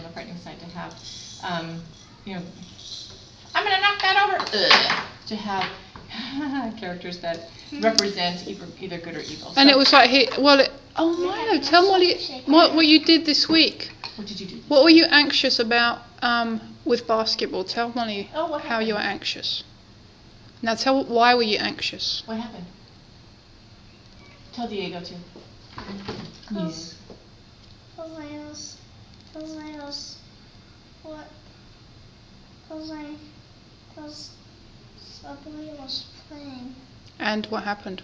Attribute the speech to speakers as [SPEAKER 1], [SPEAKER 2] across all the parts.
[SPEAKER 1] on the frightening side to have, you know, I'm going to knock that over. To have characters that represent either good or evil.
[SPEAKER 2] And so it was like oh Milo, tell Molly what you did this week.
[SPEAKER 1] What did you do?
[SPEAKER 2] What were you anxious about with basketball? Tell Molly how you were anxious. Now why were you anxious?
[SPEAKER 1] What happened? Tell Diego too.
[SPEAKER 3] Because I boy was playing.
[SPEAKER 2] And what happened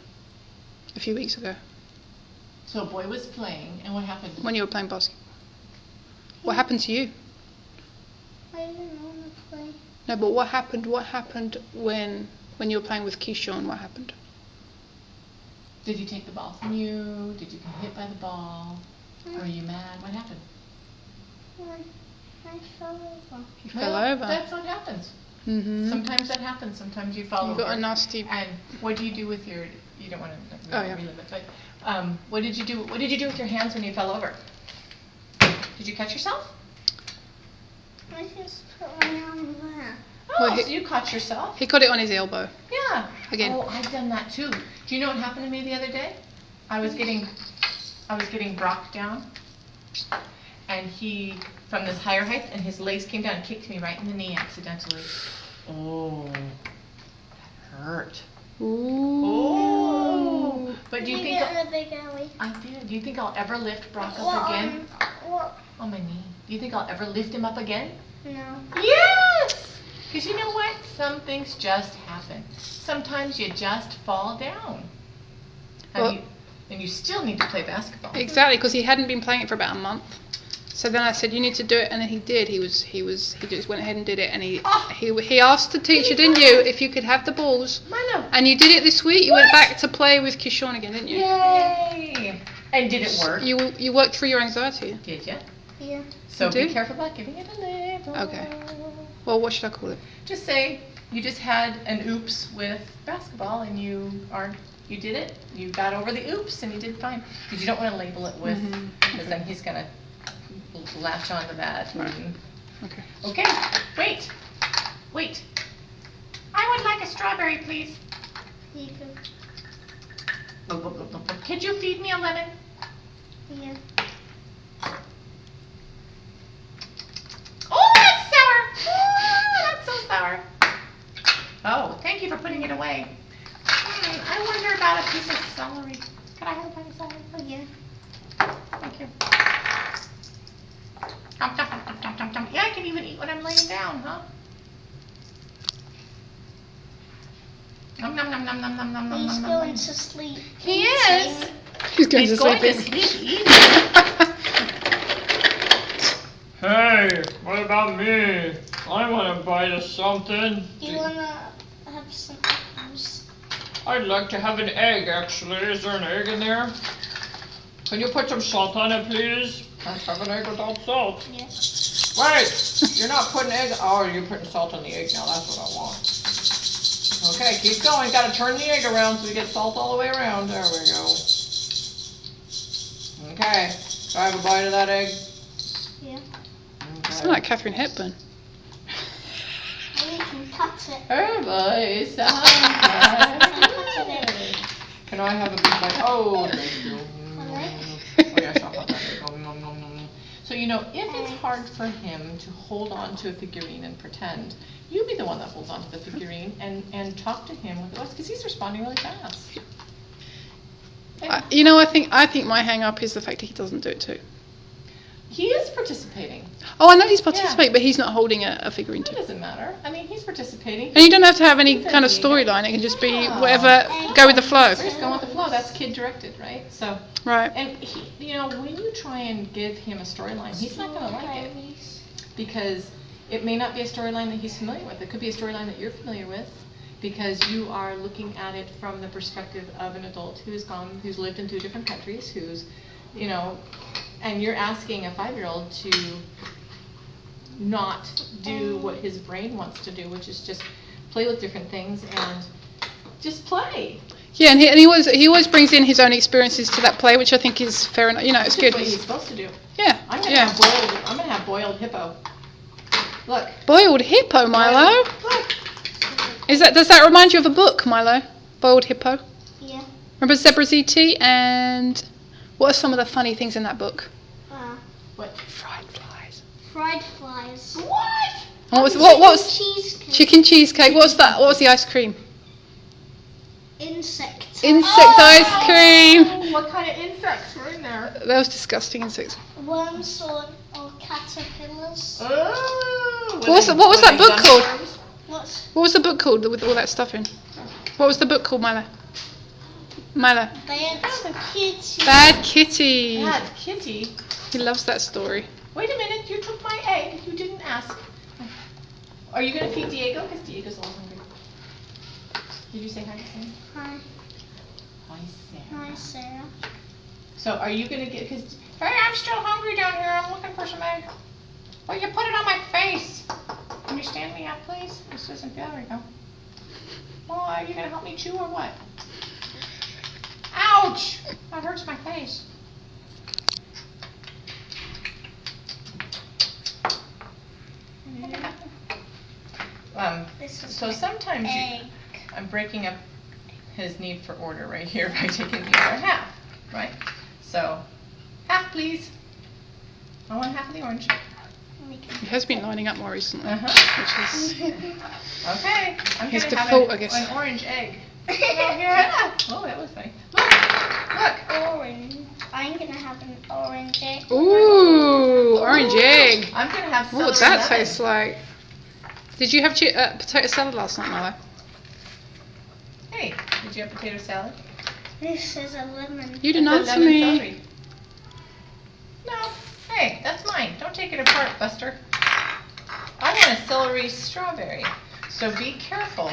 [SPEAKER 2] a few weeks ago?
[SPEAKER 1] So a boy was playing, and what happened?
[SPEAKER 2] When you were playing basketball. What happened to you?
[SPEAKER 3] I didn't want to play.
[SPEAKER 2] No, but what happened? What happened when you were playing with Keyshawn? What happened?
[SPEAKER 1] Did he take the ball from you? Did you get hit by the ball? Were you mad? What happened?
[SPEAKER 3] I fell over.
[SPEAKER 2] You fell over?
[SPEAKER 1] That's what happens.
[SPEAKER 2] Mm-hmm.
[SPEAKER 1] Sometimes that happens. Sometimes you fall over.
[SPEAKER 2] You got a nasty.
[SPEAKER 1] And what do you do with your? You don't want to relive it, but what did you do? What did you do with your hands when you fell over? Did you catch yourself?
[SPEAKER 3] I just put my arm there.
[SPEAKER 1] Oh, so you caught yourself.
[SPEAKER 2] He got it on his elbow.
[SPEAKER 1] Yeah.
[SPEAKER 2] Again.
[SPEAKER 1] Oh, I've done that too. Do you know what happened to me the other day? I was getting Brock down, and he from this higher height, and his legs came down and kicked me right in the knee accidentally. Oh, that hurt.
[SPEAKER 2] Ooh.
[SPEAKER 1] Oh. But do you think
[SPEAKER 3] a big alley?
[SPEAKER 1] I did. Do you think I'll ever lift Brock up again? On my knee. Do you think I'll ever lift him up again?
[SPEAKER 3] No.
[SPEAKER 1] Yes! Because you know what? Some things just happen. Sometimes you just fall down. And you still need to play basketball.
[SPEAKER 2] Exactly, because he hadn't been playing it for about a month. So then I said, you need to do it, and then he did. He just went ahead and did it, and he asked the teacher, didn't you, if you could have the balls?
[SPEAKER 1] Milo.
[SPEAKER 2] And you did it this week. You went back to play with Keyshawn again, didn't you?
[SPEAKER 1] Yay! And did it work?
[SPEAKER 2] You worked through your anxiety.
[SPEAKER 1] Did you?
[SPEAKER 3] Yeah.
[SPEAKER 1] So be careful about giving it a label.
[SPEAKER 2] Okay. Well, what should I call it?
[SPEAKER 1] Just say you just had an oops with basketball, and you did it. You got over the oops, and you did fine. Because you don't want to label it with, because then he's gonna latch on to that.
[SPEAKER 2] Right. Okay.
[SPEAKER 1] Okay. Wait. I would like a strawberry, please.
[SPEAKER 3] You could.
[SPEAKER 1] Could you feed me a lemon?
[SPEAKER 3] Yeah.
[SPEAKER 1] Oh, that's sour. Oh, that's so sour. Oh, thank you for putting it away. I wonder about a piece of celery. Could I have a piece of celery?
[SPEAKER 3] Oh, yeah.
[SPEAKER 1] Thank you. Yeah, I can even eat when I'm laying down, huh? Nom nom nom nom nom nom nom nom.
[SPEAKER 3] He's going to sleep.
[SPEAKER 1] He is.
[SPEAKER 2] He's going to sleep.
[SPEAKER 1] Eating.
[SPEAKER 4] Hey, what about me? I want to bite of something.
[SPEAKER 3] Do you want to have some apples?
[SPEAKER 4] I'd like to have an egg, actually. Is there an egg in there? Can you put some salt on it, please? Can't have an egg without salt.
[SPEAKER 3] Yes.
[SPEAKER 4] Wait, you're not putting egg. Oh, you're putting salt on the egg now. That's what I want. Okay, keep going. Got to turn the egg around so we get salt all the way around. There we go. Okay, do I have a bite of that egg?
[SPEAKER 3] Yeah.
[SPEAKER 4] Okay.
[SPEAKER 2] It's not like Katharine Hepburn.
[SPEAKER 3] And you can cut it.
[SPEAKER 1] Her voice sounds
[SPEAKER 4] Can I have a big bite? Oh, thank you. Oh, yes, I'll have that egg. Nom, nom, nom, nom.
[SPEAKER 1] So, you know, if it's hard for him to hold on to a figurine and pretend, you be the one that holds on to the figurine and talk to him with the voice, because he's responding really fast.
[SPEAKER 2] I think my hang-up is the fact that he doesn't do it too.
[SPEAKER 1] He is participating.
[SPEAKER 2] Oh, I know he's participating, but he's not holding a figurine
[SPEAKER 1] It
[SPEAKER 2] too.
[SPEAKER 1] doesn't matter. I mean, he's participating.
[SPEAKER 2] And you don't have to have any kind of storyline. It can just be whatever, go with the flow.
[SPEAKER 1] We're just going with the flow. That's kid-directed, right? So,
[SPEAKER 2] Right.
[SPEAKER 1] and he, you know, when you try and give him a storyline, he's not going to like it, because it may not be a storyline that he's familiar with. It could be a storyline that you're familiar with, because you are looking at it from the perspective of an adult who's lived in 2 different countries, who's, you know, and you're asking a 5-year-old to not do what his brain wants to do, which is just play with different things and just play.
[SPEAKER 2] Yeah, and he always brings in his own experiences to that play, which I think is fair enough. You know, it's
[SPEAKER 1] This is
[SPEAKER 2] good.
[SPEAKER 1] what he's supposed to do.
[SPEAKER 2] Yeah,
[SPEAKER 1] I'm gonna
[SPEAKER 2] yeah.
[SPEAKER 1] have boiled hippo. Look.
[SPEAKER 2] Boiled hippo, Milo.
[SPEAKER 1] Look.
[SPEAKER 2] Does that remind you of a book, Milo? Boiled hippo.
[SPEAKER 3] Yeah.
[SPEAKER 2] Remember Zebra's E.T. and what are some of the funny things in that book?
[SPEAKER 1] What?
[SPEAKER 2] Fried flies.
[SPEAKER 3] Fried flies.
[SPEAKER 1] What?
[SPEAKER 2] What was
[SPEAKER 3] Cheesecake.
[SPEAKER 2] chicken cheesecake? What's that? What was the ice cream?
[SPEAKER 3] Insect.
[SPEAKER 2] Insect ice cream.
[SPEAKER 1] What kind of insects were in there?
[SPEAKER 2] Those disgusting insects.
[SPEAKER 3] Worms or caterpillars.
[SPEAKER 1] Oh.
[SPEAKER 2] What was that book called?
[SPEAKER 3] What's
[SPEAKER 2] What was the book called with all that stuff in? What was the book called, Milo? Milo.
[SPEAKER 3] Bad Kitty?
[SPEAKER 2] Bad Kitty.
[SPEAKER 1] Bad Kitty.
[SPEAKER 2] He loves that story.
[SPEAKER 1] Wait a minute, you took my egg. You didn't ask. Are you gonna feed Diego? Because Diego's a little hungry. Did you say hi to Sam?
[SPEAKER 3] Hi.
[SPEAKER 1] Hi, Sam.
[SPEAKER 3] Hi, Sarah.
[SPEAKER 1] So are you gonna get? Cause hey, I'm still hungry down here. I'm looking for some egg. Well, you put it on my face. Can you stand me up, please? This doesn't feel. There we go. Well, are you gonna help me chew or what? Ouch! That hurts my face.
[SPEAKER 3] This is
[SPEAKER 1] So
[SPEAKER 3] my
[SPEAKER 1] sometimes
[SPEAKER 3] egg.
[SPEAKER 1] I'm breaking up his need for order right here by taking the other half, right? So, half please. I want half of the orange.
[SPEAKER 2] He has been lining up more recently,
[SPEAKER 1] Uh-huh.
[SPEAKER 2] which is
[SPEAKER 1] Okay, I'm
[SPEAKER 2] his
[SPEAKER 1] gonna
[SPEAKER 2] default, I
[SPEAKER 1] have
[SPEAKER 2] guess.
[SPEAKER 1] an orange egg. Oh, here. Oh, that was funny. Look.
[SPEAKER 3] Orange. I'm gonna have an orange egg.
[SPEAKER 2] Ooh, orange egg.
[SPEAKER 1] I'm gonna have celery
[SPEAKER 2] What's that
[SPEAKER 1] lemon.
[SPEAKER 2] taste like? Did you have potato salad last night, Milo?
[SPEAKER 1] Hey, did you have potato salad?
[SPEAKER 3] This is a lemon.
[SPEAKER 2] You didn't
[SPEAKER 1] That's a
[SPEAKER 2] answer
[SPEAKER 1] lemon
[SPEAKER 2] me.
[SPEAKER 1] celery. No. Hey, that's mine. Don't take it apart, Buster. I want a celery strawberry. So be careful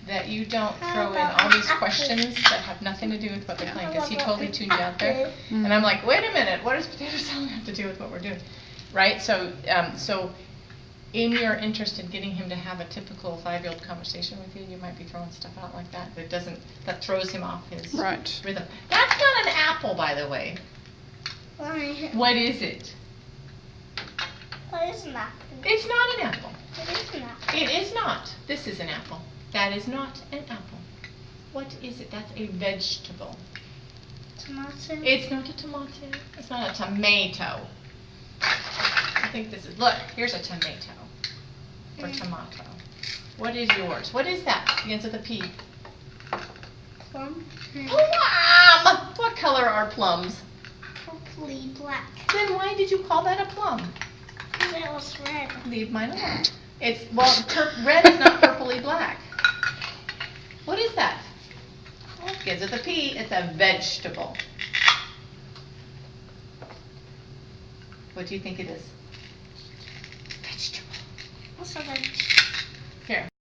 [SPEAKER 1] that you don't throw in all these questions that have nothing to do with what they're playing, because he totally tuned you out there. And I'm like, wait a minute, what does potato salad have to do with what we're doing? Right? So, in your interest in getting him to have a typical 5-year-old conversation with you, you might be throwing stuff out like that that throws him off his
[SPEAKER 2] Right.
[SPEAKER 1] rhythm. That's not an apple, by the way.
[SPEAKER 3] Why?
[SPEAKER 1] What is it?
[SPEAKER 3] What is an apple?
[SPEAKER 1] It's not an apple.
[SPEAKER 3] It is an apple.
[SPEAKER 1] It is not. This is an apple. That is not an apple. What is it? That's a vegetable.
[SPEAKER 3] Tomato.
[SPEAKER 1] It's not a tomato. It's not a tomato. I think this is, look, here's a tomato. Or tomato. What is yours? What is that? Begins with a P.
[SPEAKER 3] Plum.
[SPEAKER 1] Plum! What color are plums?
[SPEAKER 3] Purpley black.
[SPEAKER 1] Then why did you call that a plum?
[SPEAKER 3] Because it was red.
[SPEAKER 1] Leave mine alone. Red is not purpley black. What is that? Begins with a P. It's a vegetable. What do you think it is? Vegetable.
[SPEAKER 3] What's a vegetable?